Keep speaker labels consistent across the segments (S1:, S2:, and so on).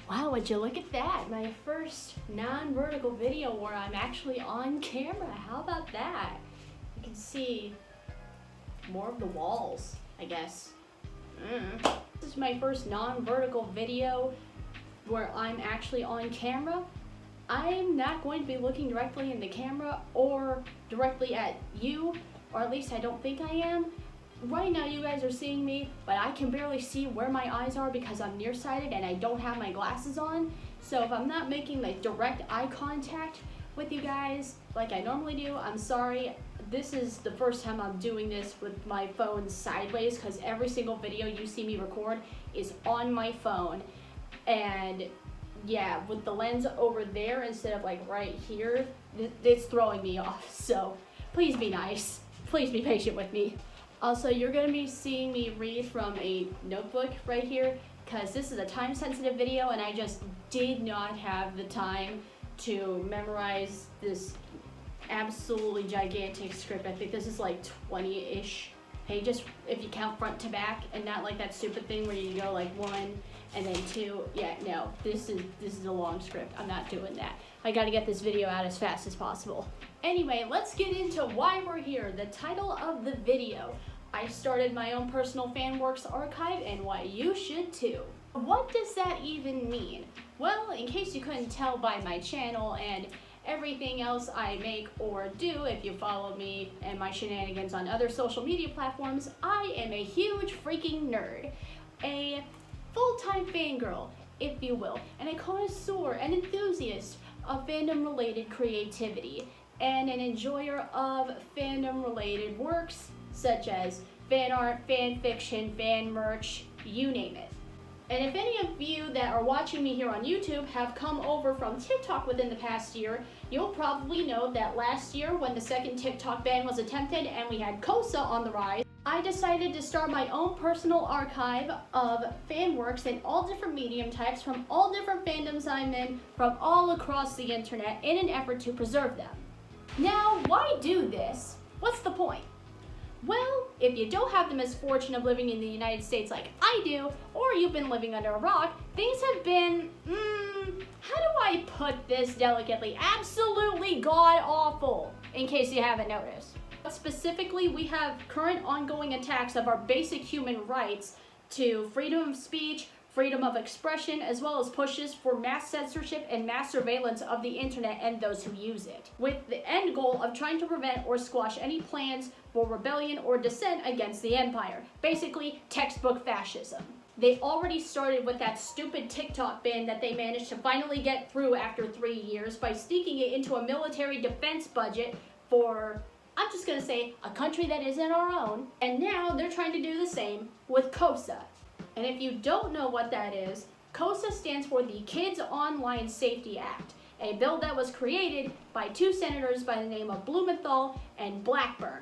S1: Wow, would you look at that? My first non-vertical video where I'm actually on camera. How about that? You can see more of the walls, I guess. This is my first non-vertical video where I'm actually on camera. I'm not going to be looking directly in the camera or directly at you, or at least I don't think I am. Right now you guys are seeing me, but I can barely see where my eyes are because I'm nearsighted and I don't have my glasses on. So if I'm not making like direct eye contact with you guys like I normally do, I'm sorry. This is the first time I'm doing this with my phone sideways because every single video you see me record is on my phone. And yeah, with the lens over there instead of like right here, it's throwing me off. So please be nice. Please be patient with me. Also, you're going to be seeing me read from a notebook right here because this is a time-sensitive video and I just did not have the time to memorize this absolutely gigantic script. I think this is like 20-ish pages if you count front to back and not like that stupid thing where you go like 1 and then 2. Yeah, no, this is a long script. I'm not doing that. I got to get this video out as fast as possible. Anyway, let's get into why we're here. The title of the video. I started my own personal Fanworks archive and why you should too. What does that even mean? Well, in case you couldn't tell by my channel and everything else I make or do, if you follow me and my shenanigans on other social media platforms, I am a huge freaking nerd. A full-time fangirl, if you will, and a connoisseur and enthusiast of fandom-related creativity, and an enjoyer of fandom-related works such as fan art, fan fiction, fan merch, you name it. And if any of you that are watching me here on YouTube have come over from TikTok within the past year, you'll probably know that last year when the second TikTok ban was attempted and we had KOSA on the rise, I decided to start my own personal archive of Fanworks in all different medium types from all different fandoms I'm in from all across the internet in an effort to preserve them. Now, why do this? What's the point? Well, if you don't have the misfortune of living in the United States like I do, or you've been living under a rock, things have been, how do I put this delicately? Absolutely god-awful, in case you haven't noticed. Specifically, we have current ongoing attacks of our basic human rights to freedom of speech, freedom of expression, as well as pushes for mass censorship and mass surveillance of the internet and those who use it, with the end goal of trying to prevent or squash any plans for rebellion or dissent against the empire. Basically, textbook fascism. They already started with that stupid TikTok ban that they managed to finally get through after 3 years by sneaking it into a military defense budget for, I'm just gonna say, a country that isn't our own. And now they're trying to do the same with KOSA. And if you don't know what that is, KOSA stands for the Kids Online Safety Act, a bill that was created by 2 senators by the name of Blumenthal and Blackburn.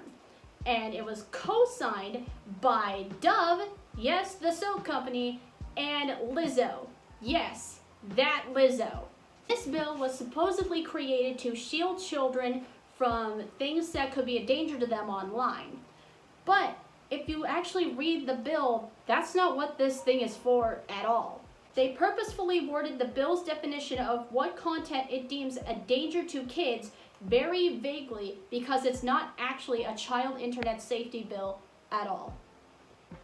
S1: And it was co-signed by Dove, yes, the soap company, and Lizzo, yes, that Lizzo. This bill was supposedly created to shield children from things that could be a danger to them online. But if you actually read the bill, that's not what this thing is for at all. They purposefully worded the bill's definition of what content it deems a danger to kids very vaguely because it's not actually a child internet safety bill at all.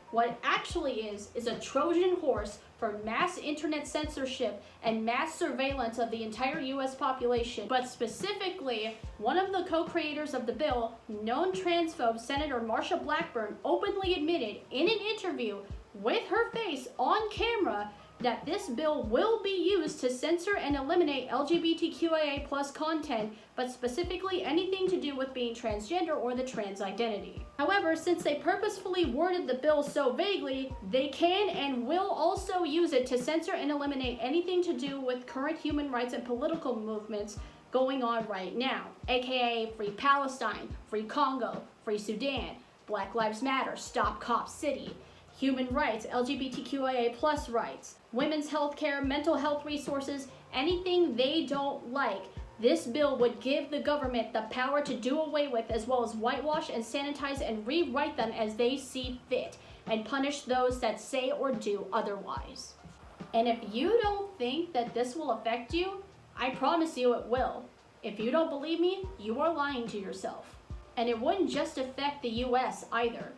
S1: What it actually is a Trojan horse for mass internet censorship and mass surveillance of the entire US population. But specifically, one of the co-creators of the bill, known transphobe Senator Marsha Blackburn, openly admitted in an interview with her face on camera that this bill will be used to censor and eliminate LGBTQIA+ content, but specifically anything to do with being transgender or the trans identity. However, since they purposefully worded the bill so vaguely, they can and will also use it to censor and eliminate anything to do with current human rights and political movements going on right now, aka Free Palestine, Free Congo, Free Sudan, Black Lives Matter, Stop Cop City, human rights, LGBTQIA+ rights, women's health care, mental health resources, anything they don't like. This bill would give the government the power to do away with, as well as whitewash and sanitize and rewrite them as they see fit, and punish those that say or do otherwise. And if you don't think that this will affect you, I promise you it will. If you don't believe me, you are lying to yourself. And it wouldn't just affect the US either.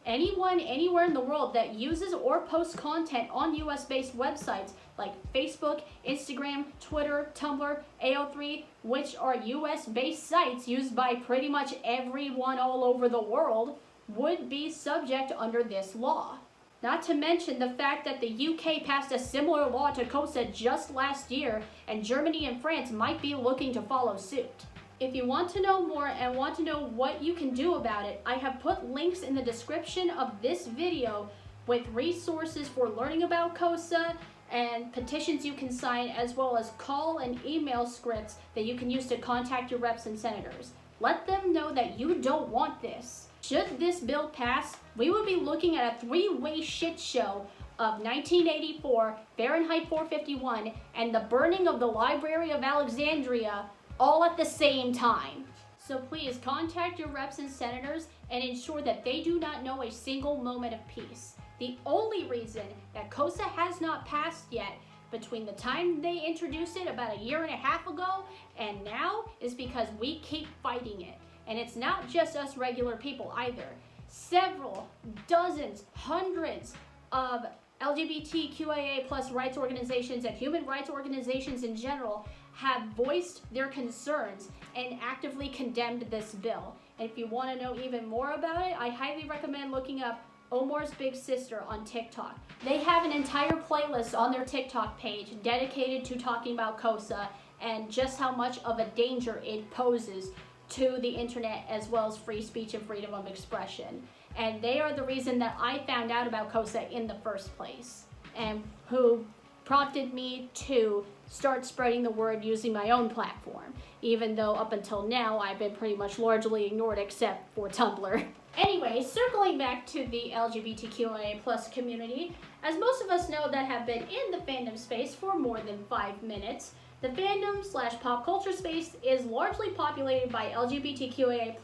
S1: Anyone anywhere in the world that uses or posts content on US-based websites like Facebook, Instagram, Twitter, Tumblr, AO3, which are US-based sites used by pretty much everyone all over the world, would be subject under this law. Not to mention the fact that the UK passed a similar law to KOSA just last year, and Germany and France might be looking to follow suit. If you want to know more and want to know what you can do about it, I have put links in the description of this video with resources for learning about KOSA and petitions you can sign, as well as call and email scripts that you can use to contact your reps and senators. Let them know that you don't want this. Should this bill pass, we would be looking at a three-way shit show of 1984, Fahrenheit 451, and the burning of the Library of Alexandria all at the same time. So please contact your reps and senators and ensure that they do not know a single moment of peace. The only reason that KOSA has not passed yet between the time they introduced it about a year and a half ago and now is because we keep fighting it. And it's not just us regular people either. Several, dozens, hundreds of LGBTQIA plus rights organizations and human rights organizations in general have voiced their concerns and actively condemned this bill. And if you want to know even more about it, I highly recommend looking up Omar's Big Sister on TikTok. They have an entire playlist on their TikTok page dedicated to talking about KOSA and just how much of a danger it poses to the internet, as well as free speech and freedom of expression. And they are the reason that I found out about KOSA in the first place, and who prompted me to start spreading the word using my own platform, even though up until now I've been pretty much largely ignored except for Tumblr. Anyway, circling back to the LGBTQIA plus community, as most of us know that have been in the fandom space for more than 5 minutes, the fandom/pop culture space is largely populated by LGBTQIA+,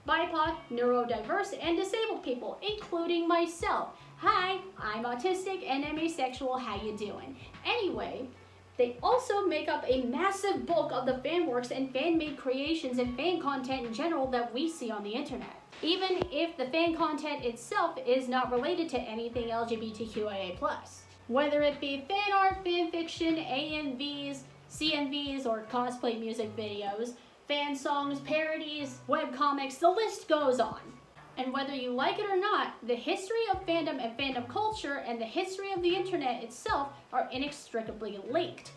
S1: BIPOC, neurodiverse, and disabled people, including myself. Hi, I'm autistic and am asexual, how you doing? Anyway, they also make up a massive bulk of the Fanworks and fan-made creations and fan content in general that we see on the internet. Even if the fan content itself is not related to anything LGBTQIA+. Whether it be fan art, fanfiction, AMVs, CMVs, or cosplay music videos, fan songs, parodies, webcomics, the list goes on. And whether you like it or not, the history of fandom and fandom culture and the history of the internet itself are inextricably linked.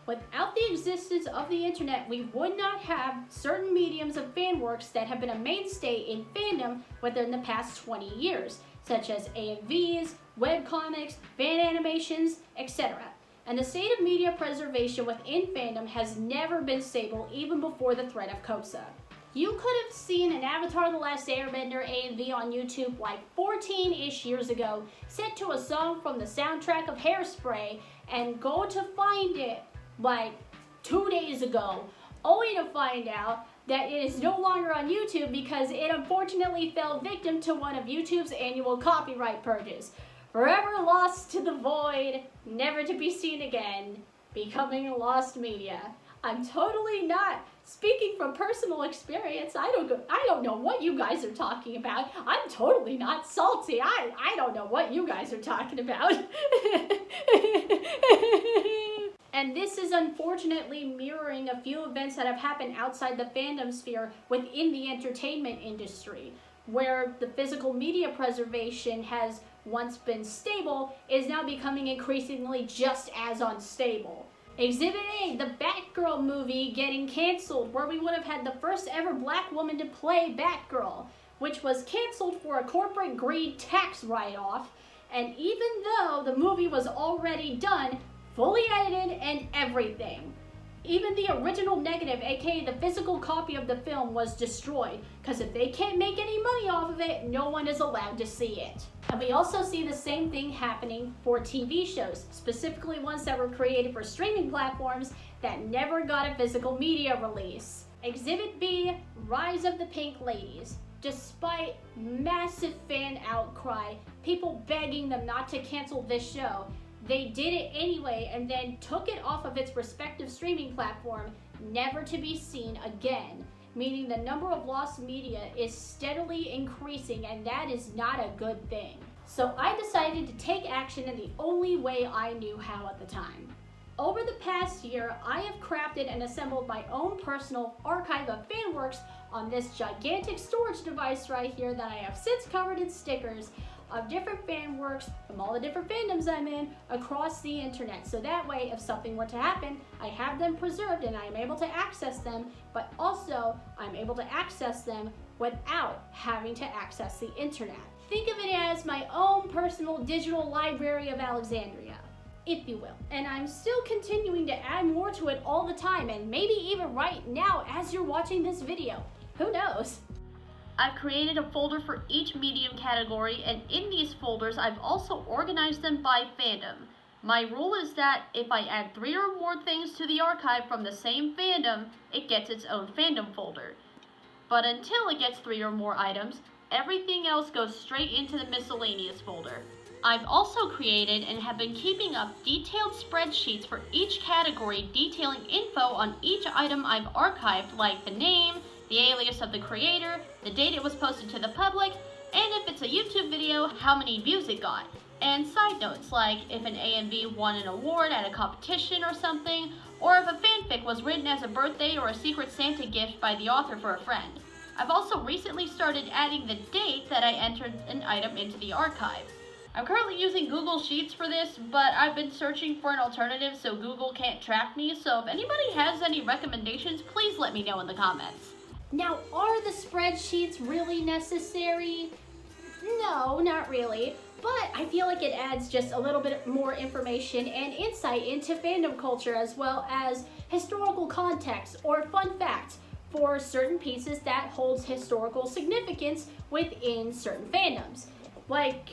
S1: Without the existence of the internet, we would not have certain mediums of fanworks that have been a mainstay in fandom within the past 20 years, such as AMVs, webcomics, fan animations, etc. And the state of media preservation within fandom has never been stable even before the threat of KOSA. You could have seen an Avatar: The Last Airbender AMV on YouTube like 14-ish years ago, set to a song from the soundtrack of Hairspray, and go to find it like 2 days ago, only to find out that it is no longer on YouTube because it unfortunately fell victim to one of YouTube's annual copyright purges. Forever lost to the void, never to be seen again, becoming lost media. I'm totally not speaking from personal experience. I don't know what you guys are talking about. I'm totally not salty. I don't know what you guys are talking about. And this is unfortunately mirroring a few events that have happened outside the fandom sphere within the entertainment industry, where the physical media preservation has once been stable is now becoming increasingly just as unstable. Exhibit A, the Batgirl movie getting canceled, where we would have had the first ever black woman to play Batgirl, which was canceled for a corporate greed tax write-off, and even though the movie was already done, fully edited and everything, even the original negative, aka the physical copy of the film, was destroyed, because if they can't make any money off of it, no one is allowed to see it. And we also see the same thing happening for TV shows, specifically ones that were created for streaming platforms that never got a physical media release. Exhibit B, Rise of the Pink Ladies. Despite massive fan outcry, people begging them not to cancel this show, they did it anyway and then took it off of its respective streaming platform, never to be seen again, meaning the number of lost media is steadily increasing, and that is not a good thing. So I decided to take action in the only way I knew how at the time. Over the past year, I have crafted and assembled my own personal archive of Fanworks on this gigantic storage device right here that I have since covered in stickers of different Fanworks from all the different fandoms I'm in across the internet. So that way, if something were to happen, I have them preserved and I'm able to access them, but also I'm able to access them without having to access the internet. Think of it as my own personal digital library of Alexandria, if you will. And I'm still continuing to add more to it all the time, and maybe even right now as you're watching this video. Who knows? I've created a folder for each medium category, and in these folders I've also organized them by fandom. My rule is that if I add 3 or more things to the archive from the same fandom, it gets its own fandom folder. But until it gets 3 or more items, everything else goes straight into the miscellaneous folder. I've also created and have been keeping up detailed spreadsheets for each category detailing info on each item I've archived, like the name, the alias of the creator, the date it was posted to the public, and if it's a YouTube video, how many views it got. And side notes, like if an AMV won an award at a competition or something, or if a fanfic was written as a birthday or a Secret Santa gift by the author for a friend. I've also recently started adding the date that I entered an item into the archive. I'm currently using Google Sheets for this, but I've been searching for an alternative so Google can't track me, so if anybody has any recommendations, please let me know in the comments. Now, are the spreadsheets really necessary? No, not really, but I feel like it adds just a little bit more information and insight into fandom culture, as well as historical context or fun facts for certain pieces that holds historical significance within certain fandoms. Like,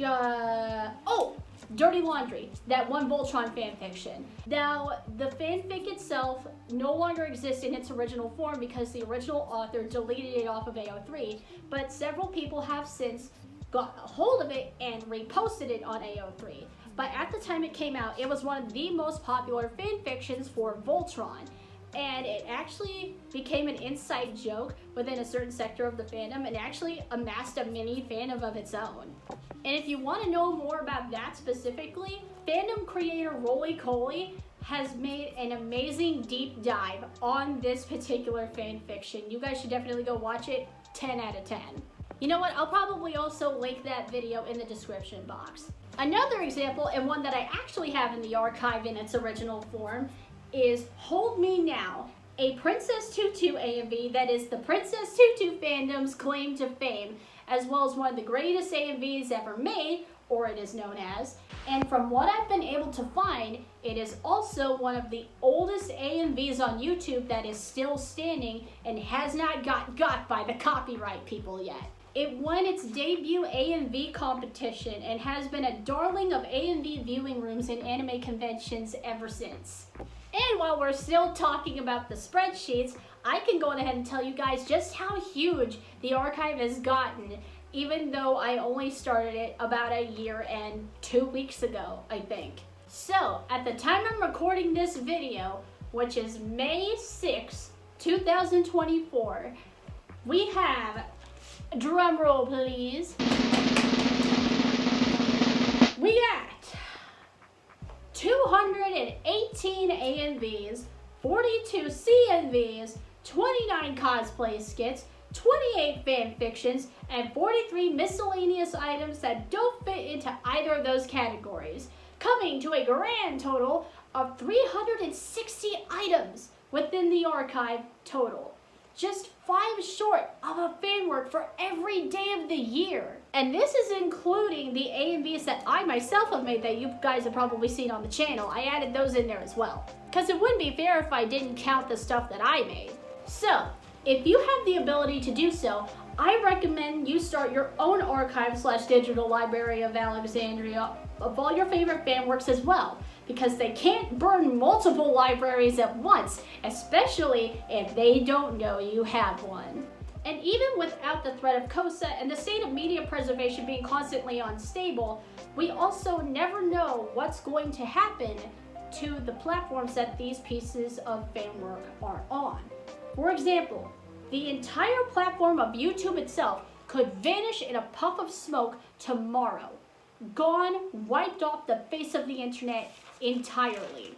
S1: Dirty Laundry, that one Voltron fanfiction. Now, the fanfic itself no longer exists in its original form because the original author deleted it off of AO3, but several people have since got a hold of it and reposted it on AO3. But at the time it came out, it was one of the most popular fanfictions for Voltron, and it actually became an inside joke within a certain sector of the fandom and actually amassed a mini fandom of its own. And if you want to know more about that specifically, fandom creator Coley has made an amazing deep dive on this particular fanfiction. You guys should definitely go watch it. 10 out of 10. You know what? I'll probably also link that video in the description box. Another example, and one that I actually have in the archive in its original form, is Hold Me Now, a Princess Tutu AMV that is the Princess Tutu fandom's claim to fame, as well as one of the greatest AMVs ever made, or it is known as. And from what I've been able to find, it is also one of the oldest AMVs on YouTube that is still standing and has not got by the copyright people yet. It won its debut AMV competition and has been a darling of AMV viewing rooms and anime conventions ever since. And while we're still talking about the spreadsheets, I can go ahead and tell you guys just how huge the archive has gotten, even though I only started it about a year and 2 weeks ago, I think. So, at the time I'm recording this video, which is May 6, 2024, we have, drum roll please, we got 218 AMVs, 42 CNVs, 29 cosplay skits, 28 fanfictions, and 43 miscellaneous items that don't fit into either of those categories, coming to a grand total of 360 items within the archive total. Just 5 short of a fanwork for every day of the year. And this is including the AMVs that I myself have made that you guys have probably seen on the channel. I added those in there as well, because it wouldn't be fair if I didn't count the stuff that I made. So, if you have the ability to do so, I recommend you start your own archive/digital library of Alexandria of all your favorite fanworks as well, because they can't burn multiple libraries at once, especially if they don't know you have one. And even without the threat of KOSA and the state of media preservation being constantly unstable, we also never know what's going to happen to the platforms that these pieces of fan work are on. For example, the entire platform of YouTube itself could vanish in a puff of smoke tomorrow. Gone, wiped off the face of the internet entirely.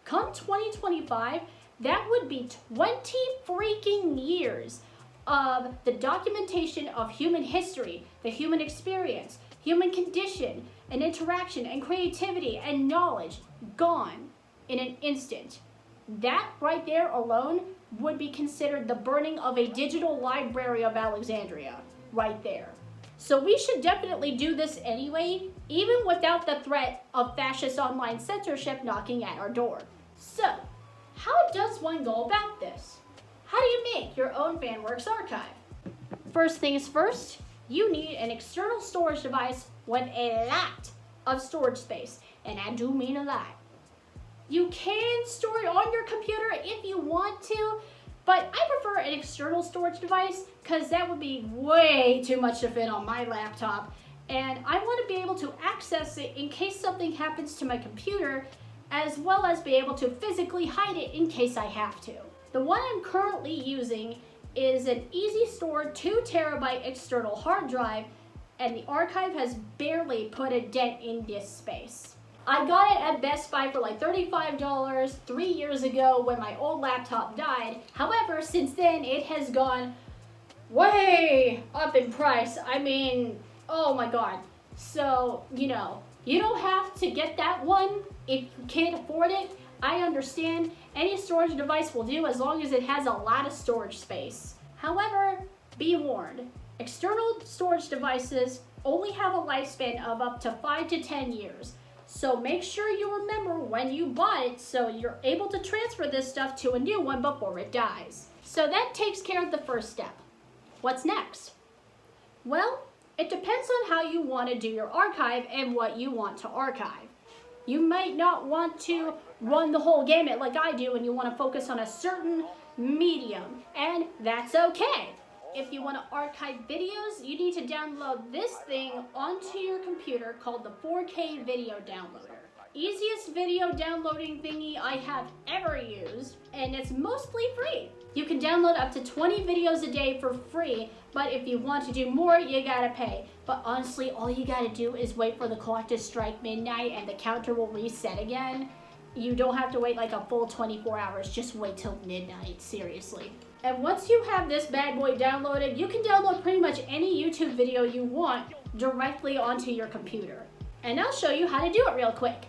S1: Come 2025, that would be 20 freaking years of the documentation of human history, the human experience, human condition, and interaction, and creativity, and knowledge gone in an instant. That right there alone would be considered the burning of a digital library of Alexandria, right there. So we should definitely do this anyway, even without the threat of fascist online censorship knocking at our door. So, how does one go about this? How do you make your own Fanworks archive? First things first, you need an external storage device with a lot of storage space, and I do mean a lot. You can store it on your computer if you want to, but I prefer an external storage device because that would be way too much to fit on my laptop, and I want to be able to access it in case something happens to my computer, as well as be able to physically hide it in case I have to. The one I'm currently using is an easy store 2 terabyte external hard drive, and the archive has barely put a dent in this space. I got it at Best Buy for like $35 3 years ago when my old laptop died. However, since then it has gone way up in price. I mean, oh my god. So, you don't have to get that one if you can't afford it. I understand. Any storage device will do as long as it has a lot of storage space. However, be warned, external storage devices only have a lifespan of up to 5 to 10 years. So make sure you remember when you bought it so you're able to transfer this stuff to a new one before it dies. So that takes care of the first step. What's next? Well, it depends on how you want to do your archive and what you want to archive. You might not want to run the whole gamut like I do and you want to focus on a certain medium, and that's okay. If you want to archive videos, you need to download this thing onto your computer called the 4K video downloader. Easiest video downloading thingy I have ever used, and it's mostly free. You can download up to 20 videos a day for free, but if you want to do more, you gotta pay. But honestly, all you gotta do is wait for the clock to strike midnight and the counter will reset again. You don't have to wait like a full 24 hours, just wait till midnight, seriously. And once you have this bad boy downloaded, you can download pretty much any YouTube video you want directly onto your computer. And I'll show you how to do it real quick.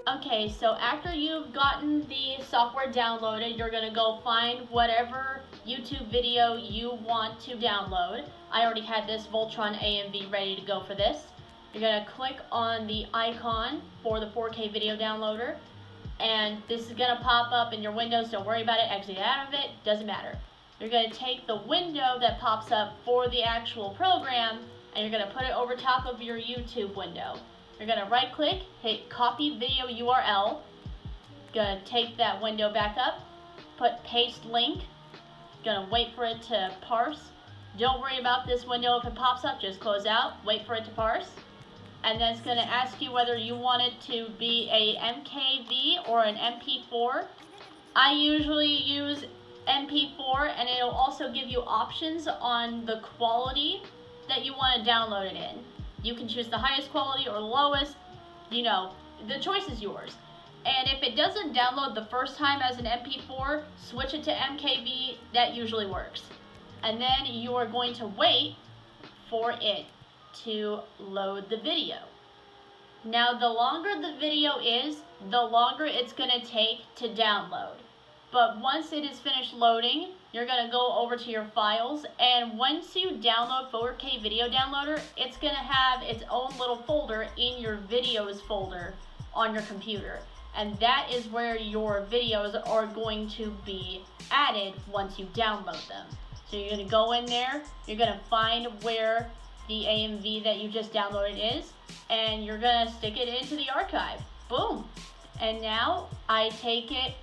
S1: Okay, so after you've gotten the software downloaded, you're gonna go find whatever YouTube video you want to download. I already had this Voltron AMV ready to go for this. You're gonna click on the icon for the 4K video downloader, and this is gonna pop up in your windows. Don't worry about it, exit out of it, doesn't matter. You're gonna take the window that pops up for the actual program, and you're gonna put it over top of your YouTube window. You're gonna right click, hit copy video URL, gonna take that window back up, put paste link, gonna wait for it to parse. Don't worry about this window if it pops up, just close out, wait for it to parse. And then it's gonna ask you whether you want it to be a MKV or an MP4. I usually use MP4, and it'll also give you options on the quality that you want to download it in. You can choose the highest quality or the lowest, the choice is yours. And if it doesn't download the first time as an MP4, switch it to MKV, that usually works. And then you are going to wait for it to load the video. Now, the longer the video is, the longer it's going to take to download. But once it is finished loading, you're going to go over to your files, and once you download 4K video downloader, it's going to have its own little folder in your videos folder on your computer. And that is where your videos are going to be added once you download them. So you're going to go in there, you're going to find where the AMV that you just downloaded is, and you're going to stick it into the archive. Boom. And now I take it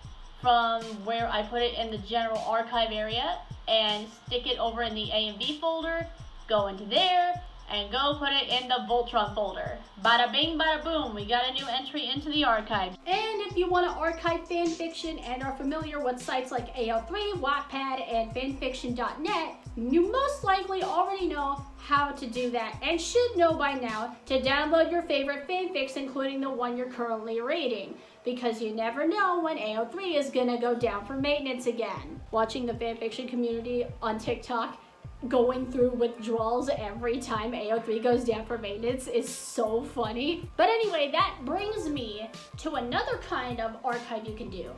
S1: from where I put it in the general archive area and stick it over in the A and B folder, go into there, and go put it in the Voltron folder. Bada bing, bada boom, we got a new entry into the archive. And if you want to archive fanfiction and are familiar with sites like AO3, Wattpad, and fanfiction.net, you most likely already know how to do that and should know by now to download your favorite fanfics, including the one you're currently reading, because you never know when AO3 is gonna go down for maintenance again. Watching the fanfiction community on TikTok going through withdrawals every time AO3 goes down for maintenance is so funny. But anyway, that brings me to another kind of archive you can do.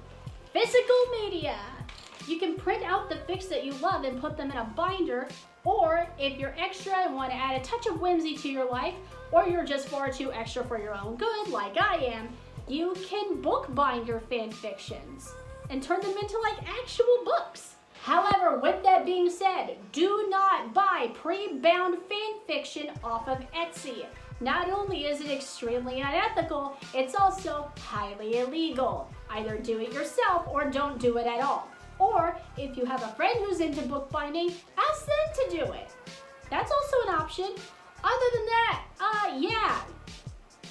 S1: Physical media. You can print out the fics that you love and put them in a binder, or if you're extra and want to add a touch of whimsy to your life, or you're just far too extra for your own good, like I am, you can bookbind your fan fictions and turn them into like actual books. However, with that being said, do not buy pre-bound fan fiction off of Etsy. Not only is it extremely unethical, it's also highly illegal. Either do it yourself or don't do it at all. Or if you have a friend who's into bookbinding, ask them to do it. That's also an option. Other than that, yeah.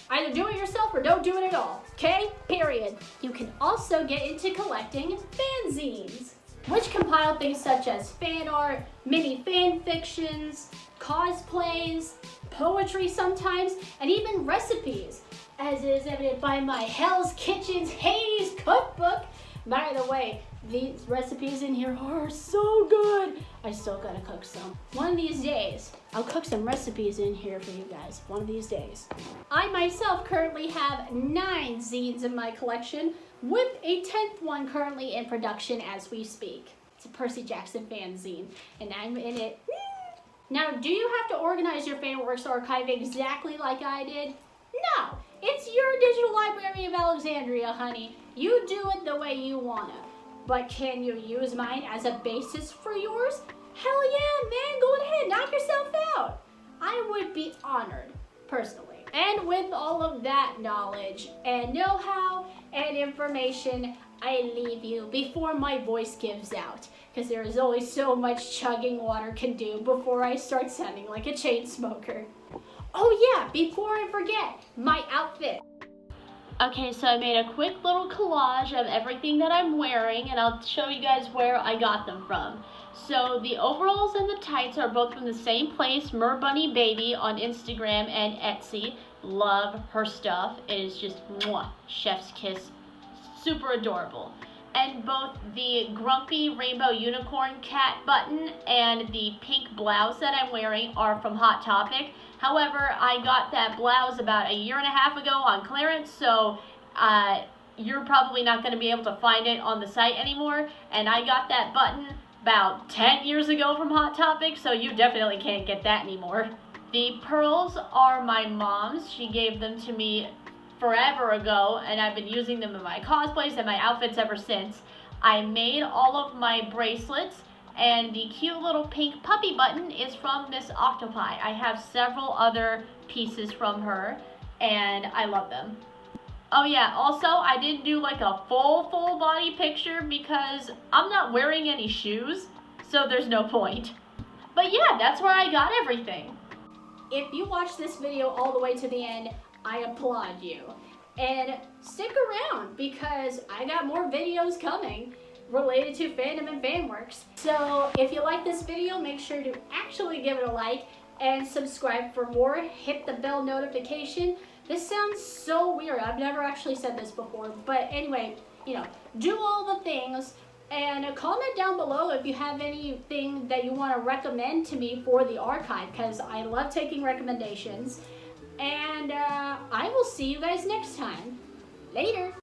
S1: Either do it yourself or don't do it at all. Okay? Period. You can also get into collecting fanzines, which compile things such as fan art, mini fan fictions, cosplays, poetry sometimes, and even recipes, as is evident by my Hell's Kitchen's Hades cookbook. By the way, these recipes in here are so good. I still gotta cook some. One of these days, I'll cook some recipes in here for you guys. One of these days. I myself currently have 9 zines in my collection, with a 10th one currently in production as we speak. It's a Percy Jackson fanzine, and I'm in it. Now, do you have to organize your Fanworks archive exactly like I did? No, it's your digital library of Alexandria, honey. You do it the way you wanna. But can you use mine as a basis for yours? Hell yeah, man, go ahead, knock yourself out. I would be honored, personally. And with all of that knowledge and know-how and information, I leave you before my voice gives out, because there is only so much chugging water can do before I start sounding like a chain smoker. Oh yeah, before I forget, my outfit. Okay, so I made a quick little collage of everything that I'm wearing, and I'll show you guys where I got them from. So the overalls and the tights are both from the same place, Merbunny Baby on Instagram and Etsy. Love her stuff. It is just mwah, chef's kiss. Super adorable. And both the Grumpy Rainbow Unicorn cat button and the pink blouse that I'm wearing are from Hot Topic. However, I got that blouse about 1.5 years ago on clearance, so you're probably not going to be able to find it on the site anymore. And I got that button about 10 years ago from Hot Topic, so you definitely can't get that anymore. The pearls are my mom's. She gave them to me forever ago, and I've been using them in my cosplays and my outfits ever since. I made all of my bracelets, and the cute little pink puppy button is from Miss Octopi. I have several other pieces from her, and I love them. Oh yeah, also I didn't do like a full body picture because I'm not wearing any shoes, so there's no point. But yeah, that's where I got everything. If you watch this video all the way to the end, I applaud you. And stick around because I got more videos coming related to fandom and Fanworks. So if you like this video, make sure to actually give it a like and subscribe for more. Hit the bell notification. This sounds so weird. I've never actually said this before. But anyway, you know, do all the things. And comment down below if you have anything that you want to recommend to me for the archive, because I love taking recommendations. And I will see you guys next time. Later.